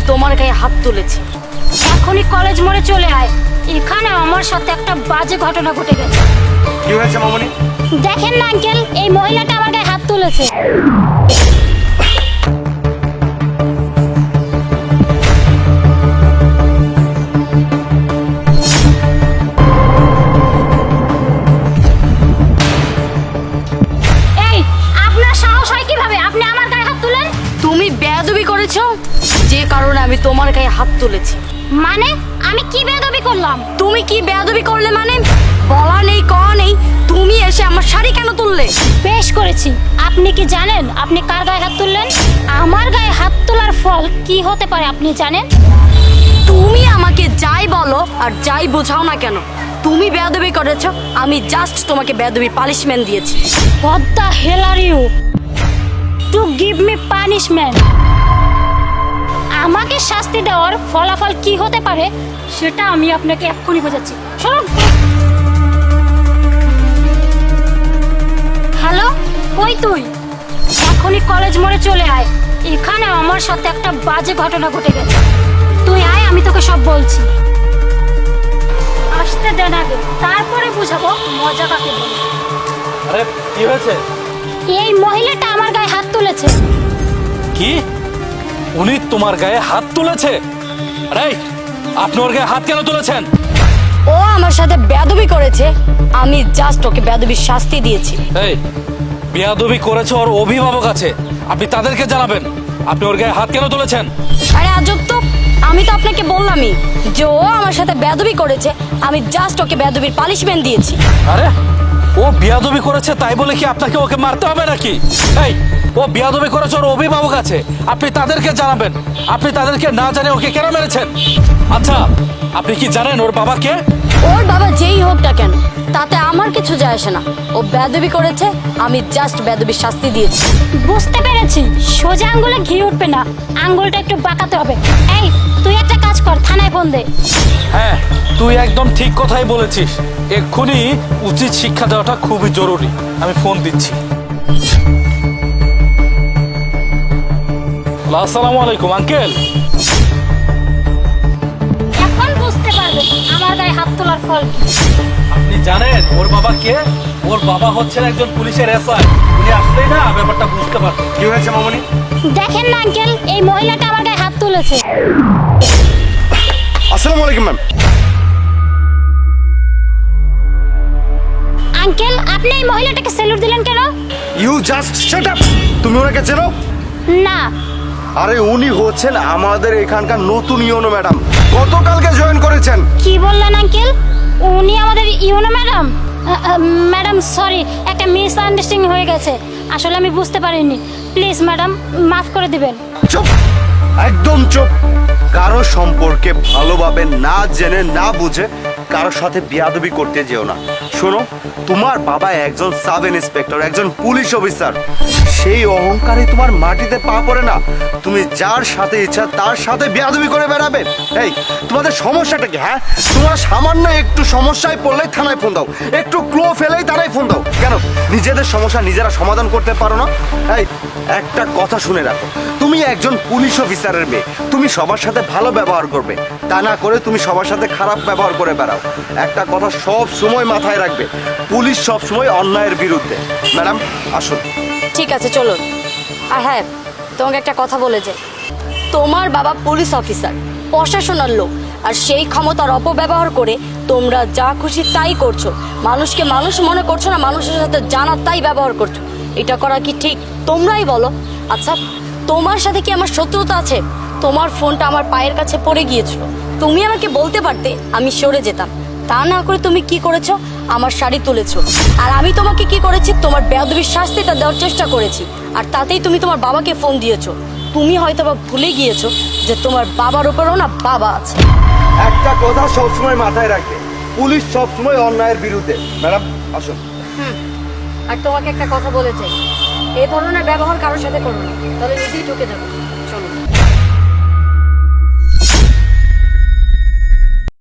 তোমার গায়ে হাত তুলেছি। এখনই কলেজ মোড়ে চলে আয়, এখানে আমার সাথে একটা বাজে ঘটনা ঘটে গেছে। কি হয়েছে মামনি? দেখেন না আঙ্কেল, এই মহিলাটা আমার গায়ে হাত তুলেছে। এই, আপনার সাহস হয় কিভাবে আপনি আমার গায়ে হাত তুলেন? তুমি বেয়াদবি করেছো, যে কারণে আমি তোমার গায়ে হাত তুলেছি। মানে আমি কি বেয়াদবি করলাম? তুমি কি বেয়াদবি করলে মানে? বলা নেই কওয়া নেই, তুমি এসে আমার শাড়ি কেন তুললে? বেশ করেছি। আপনি কি জানেন আপনি কার গায়ে হাত তুললেন? আমার গায়ে হাত তোলার ফল কি হতে পারে আপনি জানেন? তুমি আমাকে যাই বলো আর যাই বোঝাও না কেন, তুমি বেয়াদবি করেছো, আমি জাস্ট তোমাকে বেয়াদবির পানিশমেন্ট দিয়েছি। What the hell are you to give me punishment? আমাকে শাস্তি দেওয়ার ফলাফল কি হতে পারে সেটা আমি আপনাকে এক্ষুনি বোঝাচ্ছি। শুনুন। হ্যালো, কই তুই? এখনই কলেজ মোড়ে চলে আয়, এখানে আমার সাথে একটা বাজে ঘটনা ঘটে গেছে। তুই আয়, আমি তোকে সব বলছি। আসতে দেন আগে, তারপরে বুঝাবো মজা কাকে বলে। আরে কি হয়েছে? এই মহিলাটা আমার গায়ে হাত তুলেছে। কি? উনি তোমার গায়ে হাত তুলেছে? আরে আপনি ওর গায়ে হাত কেন তুলেছেন? ও আমার সাথে বেয়াদবি করেছে, আমি জাস্ট ওকে বেয়াদবির শাস্তি দিয়েছি। এই বেয়াদবি করেছে ওর অভিভাবক আছে, আপনি তাদেরকে জানাবেন আপনি ওর গায়ে হাত কেন তুলেছেন। আরে আজব তো, আমি তো আপনাকে বললামই যে ও আমার সাথে বেয়াদবি করেছে, আমি জাস্ট ওকে বেয়াদবির পানিশমেন্ট দিয়েছি। আরে ও বেয়াদবি করেছে তাই বলে কি আপনাকে ওকে মারতে হবে নাকি? এই ও বেয়াদবি করেছে ওর অভিভাবক আছে, আপনি তাদেরকে জানাবেন আপনি তাদেরকে না জানে ওকে কেন মেরেছেন। আচ্ছা আপনি কি জানেন ওর বাবা কে? ওর বাবা যেই হোক না কেন তাতে আমার কিছু যায় আসে না, ও বেয়াদবি করেছে, আমি জাস্ট বেয়াদবির শাস্তি দিয়েছি। বুঝতে পেরেছি, সোজা আঙ্গুলে ঘি উঠবে না, আঙ্গুলটা একটু বাঁকাতে হবে। এই তুই একটা কাজ কর, থানায় ফোন দে। হ্যাঁ তুই একদম ঠিক কথাই বলেছিস, এক্ষুনি উচিত শিক্ষা দেওয়াটা খুবই জরুরি, আমি ফোন দিচ্ছি। আসসালামু আলাইকুম আঙ্কেল। এখন বুঝতে পারবে আমার গায়ে হাত তোলার ফল কি। আপনি জানেন ওর বাবা কে? ওর বাবা হচ্ছেন একজন পুলিশের এসআই, উনি আসলেই না ব্যাপারটা বুঝতে পারবেন। কি হয়েছে মামনি? দেখেন না আঙ্কেল, এই মহিলাটা আমার গায়ে হাত তুলেছে। আসসালামু আলাইকুম ম্যাম। আঙ্কেল, আপনি এই মহিলাটাকে স্যালুট দিলেন কেন? You just shut up. তুমি ওনাকে চেনো? না। আরে উনি হচ্ছেন আমাদের এখানকার নতুন ইউনো ম্যাডাম, গতকালকে জয়েন করেছেন। কি বললেন আঙ্কেল? উনি আমাদের ইউনো ম্যাডাম? ম্যাডাম সরি, একটা মিসআন্ডারস্ট্যান্ডিং হয়ে গেছে, আসলে আমি বুঝতে পারিনি। প্লিজ ম্যাডাম মাফ করে দিবেন। চুপ, একদম চুপ। কারো সম্পর্কে ভালোভাবে না জেনে না বুঝে কারোর সাথে বেয়াদবি করতে যেও না। শোনো, তোমার বাবা একজন সাব ইন্সপেক্টর, একজন পুলিশ অফিসার, সেই অহংকারে তোমার মাটিতে পা পড়ে না। তুমি যার সাথে ইচ্ছা তার সাথে বেয়াদবি করে বেড়াবে। এই তোমাদের সমস্যাটা কি? হ্যাঁ, তোমরা সামান্য একটু সমস্যায় পড়লেই থানায় ফোন দাও, একটু ক্লো ফেলেই থানায় ফোন দাও। কেন নিজেদের সমস্যা নিজেরা সমাধান করতে পারো না? এই একটা কথা শুনে রাখো, তুমি একজন পুলিশ অফিসারের মেয়ে, তুমি সবার সাথে ভালো ব্যবহার করবে, তা না করে তুমি সবার সাথে খারাপ ব্যবহার করে বেড়াও। একটা কথা সব সময় মাথায় রাখবে, পুলিশ সব সময় অন্যায়ের বিরুদ্ধে। ম্যাডাম আসুন। ঠিক আছে চলুন। আর হ্যাঁ, তোমাকে একটা কথা বলে যাই, তোমার বাবা পুলিশ অফিসার, প্রশাসনের লোক, আর সেই ক্ষমতার অপব্যবহার করে তোমরা যা খুশি তাই করছো, মানুষকে মানুষ মনে করছো না, মানুষের সাথে জানা তাই ব্যবহার করছো। এটা করা কি ঠিক? তোমরাই বলো। আচ্ছা তোমার সাথে কি আমার শত্রুতা আছে? তোমার ফোনটা আমার পায়ের কাছে পড়ে গিয়েছিল, তুমি আমাকে বলতে পারতে, আমি সরে যেতাম। তা না করে তুমি কি করেছো? আমার শাড়ি তুলেছো। আর আমি তোমাকে কি করেছি? তোমার বেয়াদবির শাস্তিটা দেওয়ার চেষ্টা করেছি, আর তাতেই তুমি তোমার বাবাকে ফোন দিয়েছো। তুমি হয়তো বা ভুলে গিয়েছো যে তোমার বাবার উপরেও না বাবা আছে। একটা কথা সবসময় মাথায় রাখবে, পুলিশ সবসময় অন্যায়ের বিরুদ্ধে। ম্যাডাম আসুন। আর তোমাকে একটা কথা বলে যাই, এই ধরনের ব্যবহার কারোর সাথে করো না, তাহলে নিজেই ঠকে যাবে।